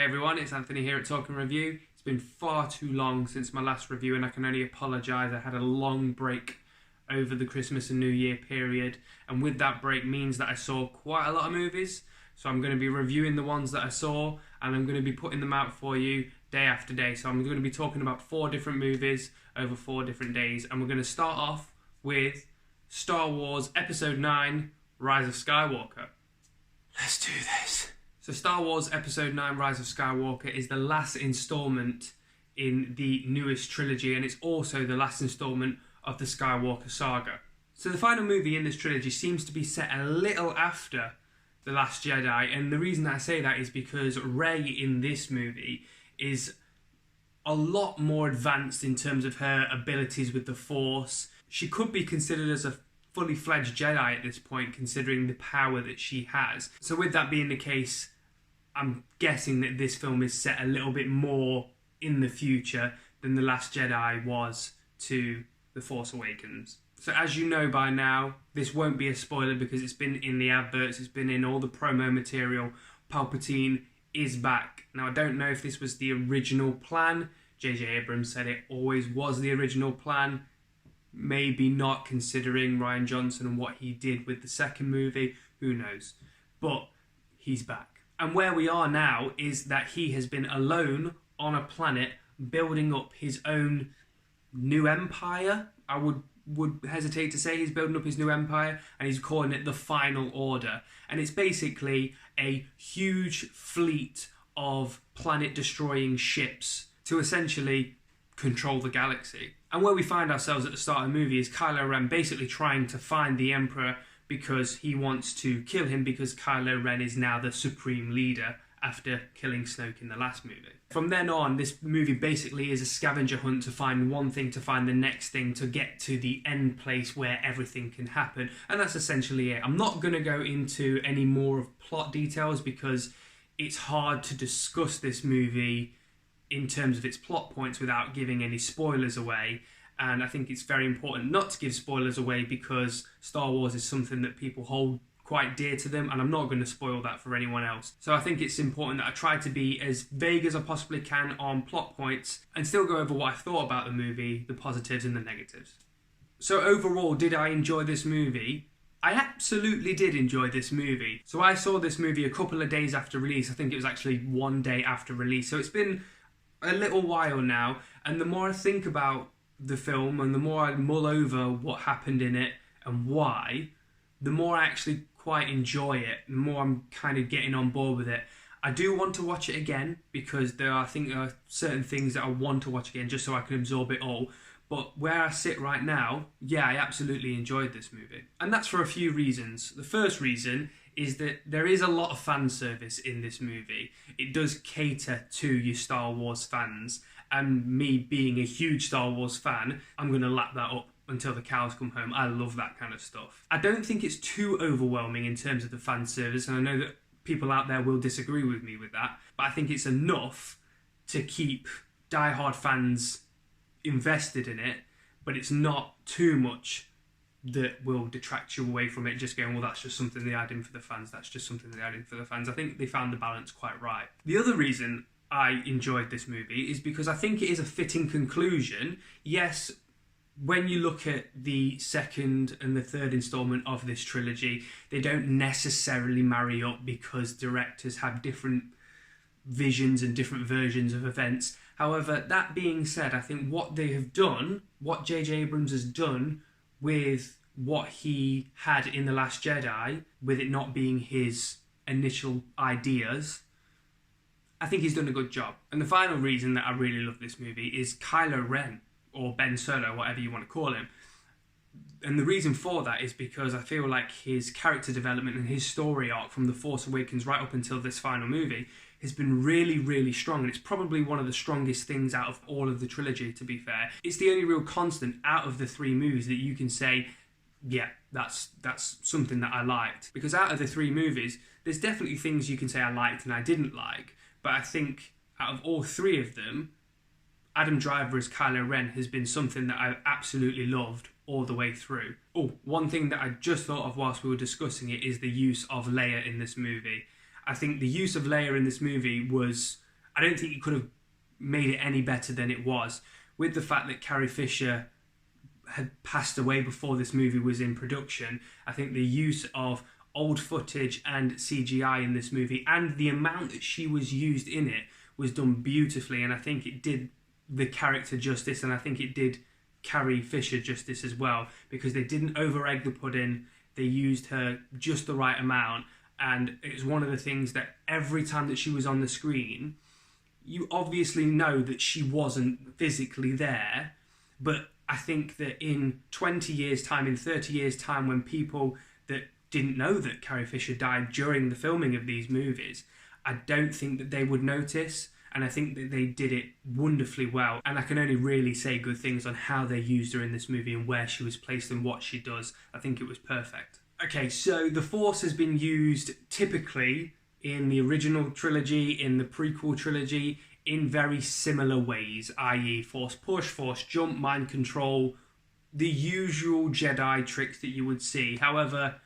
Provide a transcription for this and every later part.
everyone, it's Anthony here at Talk and Review. It's been far too long since my last review and I can only apologise. I had a long break over the Christmas and New Year period, and with that break means that I saw quite a lot of movies. So I'm going to be reviewing the ones that I saw and I'm going to be putting them out for you day after day. So I'm going to be talking about 4 different movies over 4 different days, and we're going to start off with Star Wars Episode 9, Rise of Skywalker. Let's do this. So Star Wars Episode 9 Rise of Skywalker is the last instalment in the newest trilogy, and it's also the last instalment of the Skywalker saga. So the final movie in this trilogy seems to be set a little after The Last Jedi, and the reason I say that is because Rey in this movie is a lot more advanced in terms of her abilities with the Force. She could be considered as a fully fledged Jedi at this point, considering the power that she has. So with that being the case, I'm guessing that this film is set a little bit more in the future than The Last Jedi was to The Force Awakens. So as you know by now, this won't be a spoiler because it's been in the adverts, it's been in all the promo material. Palpatine is back. Now I don't know if this was the original plan. J.J. Abrams said it always was the original plan. Maybe not, considering Rian Johnson and what he did with the second movie. Who knows? But he's back. And where we are now is that he has been alone on a planet building up his own new empire. I would hesitate to say he's building up his new empire, and he's calling it the Final Order. And it's basically a huge fleet of planet-destroying ships to essentially control the galaxy. And where we find ourselves at the start of the movie is Kylo Ren basically trying to find the Emperor because he wants to kill him, because Kylo Ren is now the supreme leader after killing Snoke in the last movie. From then on, this movie basically is a scavenger hunt to find one thing, to find the next thing, to get to the end place where everything can happen. And that's essentially it. I'm not going to go into any more of plot details because it's hard to discuss this movie in terms of its plot points without giving any spoilers away. And I think it's very important not to give spoilers away because Star Wars is something that people hold quite dear to them, and I'm not going to spoil that for anyone else. So I think it's important that I try to be as vague as I possibly can on plot points and still go over what I thought about the movie, the positives and the negatives. So overall, did I enjoy this movie? I absolutely did enjoy this movie. So I saw this movie a couple of days after release. I think it was actually one day after release. So it's been a little while now, and the more I think about the film and the more I mull over what happened in it and why, the more I actually quite enjoy it, the more I'm kind of getting on board with it. I do want to watch it again because there are certain things that I want to watch again just so I can absorb it all. But where I sit right now, yeah, I absolutely enjoyed this movie. And that's for a few reasons. The first reason is that there is a lot of fan service in this movie. It does cater to your Star Wars fans, and me being a huge Star Wars fan, I'm going to lap that up until the cows come home. I love that kind of stuff. I don't think it's too overwhelming in terms of the fan service, and I know that people out there will disagree with me with that, but I think it's enough to keep diehard fans invested in it, but it's not too much that will detract you away from it, just going, well, that's just something they add in for the fans, that's just something they add in for the fans. I think they found the balance quite right. The other reason I enjoyed this movie is because I think it is a fitting conclusion. Yes, when you look at the second and the third instalment of this trilogy, they don't necessarily marry up because directors have different visions and different versions of events. However, that being said, I think what they have done, what J.J. Abrams has done with what he had in The Last Jedi, with it not being his initial ideas, I think he's done a good job. And the final reason that I really love this movie is Kylo Ren, or Ben Solo, whatever you want to call him. And the reason for that is because I feel like his character development and his story arc from The Force Awakens right up until this final movie has been really, really strong. And it's probably one of the strongest things out of all of the trilogy, to be fair. It's the only real constant out of the 3 movies that you can say, yeah, that's something that I liked. Because out of the 3 movies, there's definitely things you can say I liked and I didn't like. But I think out of all 3 of them, Adam Driver as Kylo Ren has been something that I've absolutely loved all the way through. Oh, one thing that I just thought of whilst we were discussing it is the use of Leia in this movie. I think the use of Leia in this movie was I don't think it could have made it any better than it was. With the fact that Carrie Fisher had passed away before this movie was in production, I think the use of old footage and CGI in this movie and the amount that she was used in it was done beautifully, and I think it did the character justice, and I think it did Carrie Fisher justice as well, because they didn't over egg the pudding. They used her just the right amount, and it's one of the things that every time that she was on the screen, you obviously know that she wasn't physically there, but I think that in 20 years' time, in 30 years' time, when people that didn't know that Carrie Fisher died during the filming of these movies, I don't think that they would notice, and I think that they did it wonderfully well, and I can only really say good things on how they used her in this movie and where she was placed and what she does. I think it was perfect. Okay, so the Force has been used typically in the original trilogy, in the prequel trilogy, in very similar ways, i.e. Force push, Force jump, mind control, the usual Jedi tricks that you would see. However,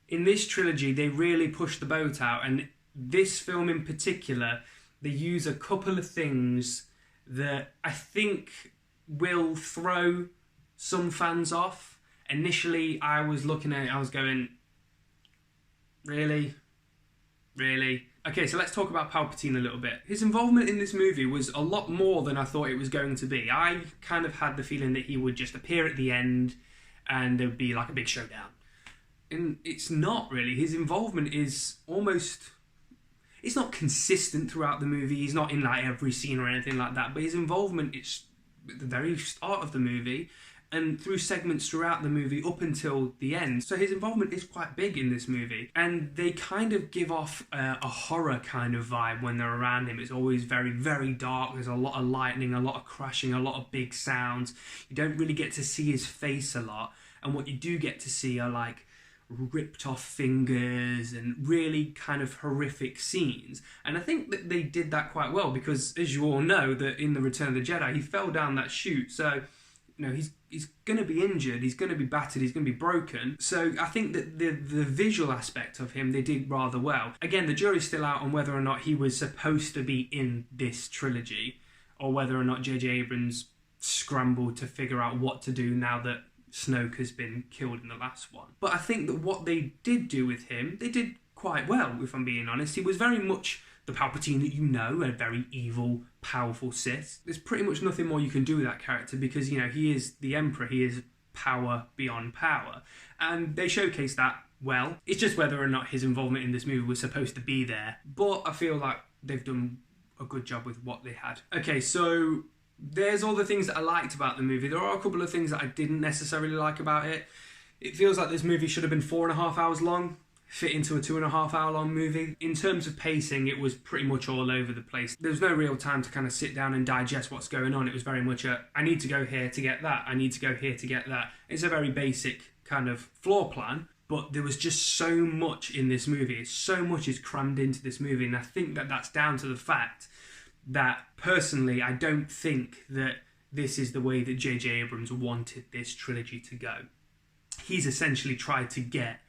in this trilogy, they really push the boat out, and this film in particular, they use a couple of things that I think will throw some fans off. Initially, I was looking at it, I was going, really? Really? Okay, so let's talk about Palpatine a little bit. His involvement in this movie was a lot more than I thought it was going to be. I kind of had the feeling that he would just appear at the end and there would be like a big showdown. And it's not really. His involvement is almost... It's not consistent throughout the movie. He's not in like every scene or anything like that. But his involvement is at the very start of the movie and through segments throughout the movie up until the end. So his involvement is quite big in this movie. And they kind of give off a horror kind of vibe when they're around him. It's always very, very dark. There's a lot of lightning, a lot of crashing, a lot of big sounds. You don't really get to see his face a lot. And what you do get to see are like ripped off fingers and really kind of horrific scenes. And I think that they did that quite well because, as you all know, that in the Return of the Jedi, he fell down that chute. So, you know, he's going to be injured, he's going to be battered, he's going to be broken. So I think that the visual aspect of him, they did rather well. Again, the jury's still out on whether or not he was supposed to be in this trilogy or whether or not J.J. Abrams scrambled to figure out what to do now that Snoke has been killed in the last one. But I think that what they did do with him, they did quite well, if I'm being honest. He was very much the Palpatine that you know, a very evil, powerful Sith. There's pretty much nothing more you can do with that character because, you know, he is the Emperor, he is power beyond power. And they showcase that well. It's just whether or not his involvement in this movie was supposed to be there. But I feel like they've done a good job with what they had. Okay, so there's all the things that I liked about the movie. There are a couple of things that I didn't necessarily like about it. It feels like this movie should have been 4.5 hours long, fit into a 2.5 hour long movie. In terms of pacing, it was pretty much all over the place. There was no real time to kind of sit down and digest what's going on. It was very much I need to go here to get that. I need to go here to get that. It's a very basic kind of floor plan, but there was just so much in this movie. So much is crammed into this movie, and I think that that's down to the fact that personally, I don't think that this is the way that J.J. Abrams wanted this trilogy to go. He's essentially tried to get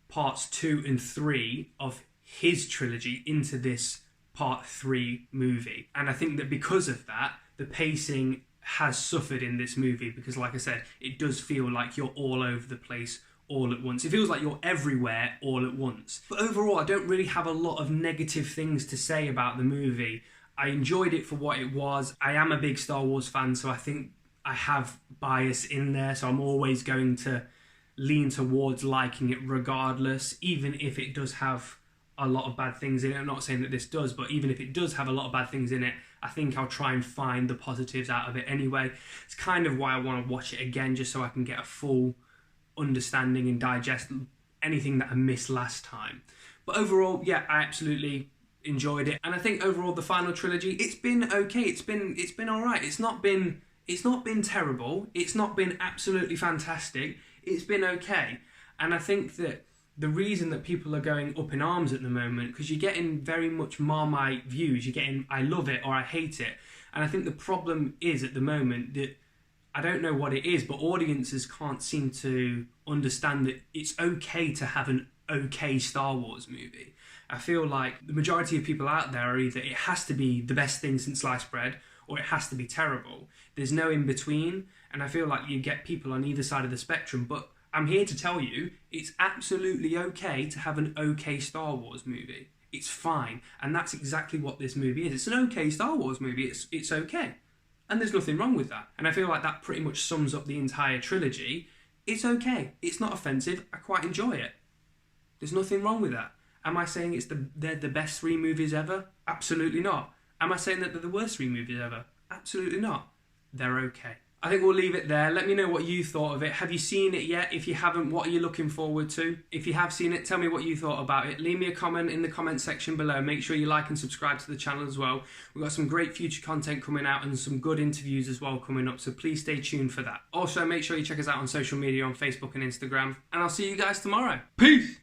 parts 2 and 3 of his trilogy into this part 3 movie. And I think that because of that, the pacing has suffered in this movie because, like I said, it does feel like you're all over the place all at once. It feels like you're everywhere all at once. But overall, I don't really have a lot of negative things to say about the movie. I enjoyed it for what it was. I am a big Star Wars fan, so I think I have bias in there, so I'm always going to lean towards liking it regardless, even if it does have a lot of bad things in it. I'm not saying that this does, but even if it does have a lot of bad things in it, I think I'll try and find the positives out of it anyway. It's kind of why I want to watch it again, just so I can get a full understanding and digest anything that I missed last time. But overall, yeah, I absolutely enjoyed it, and I think overall the final trilogy, it's been okay. It's been all right. It's not been terrible. It's not been absolutely fantastic. It's been okay, and I think that the reason that people are going up in arms at the moment, because you're getting very much Marmite views. You're getting I love it or I hate it, and I think the problem is at the moment that I don't know what it is, but audiences can't seem to understand that it's okay to have an okay Star Wars movie. I feel like the majority of people out there are either it has to be the best thing since sliced bread or it has to be terrible. There's no in between, and I feel like you get people on either side of the spectrum, but I'm here to tell you it's absolutely okay to have an okay Star Wars movie. It's fine, and that's exactly what this movie is. It's an okay Star Wars movie, it's okay. And there's nothing wrong with that. And I feel like that pretty much sums up the entire trilogy. It's okay. It's not offensive. I quite enjoy it. There's nothing wrong with that. Am I saying they're the best 3 movies ever? Absolutely not. Am I saying that they're the worst 3 movies ever? Absolutely not. They're okay. I think we'll leave it there. Let me know what you thought of it. Have you seen it yet? If you haven't, what are you looking forward to? If you have seen it, tell me what you thought about it. Leave me a comment in the comment section below. Make sure you like and subscribe to the channel as well. We've got some great future content coming out and some good interviews as well coming up, so please stay tuned for that. Also, make sure you check us out on social media on Facebook and Instagram, and I'll see you guys tomorrow. Peace!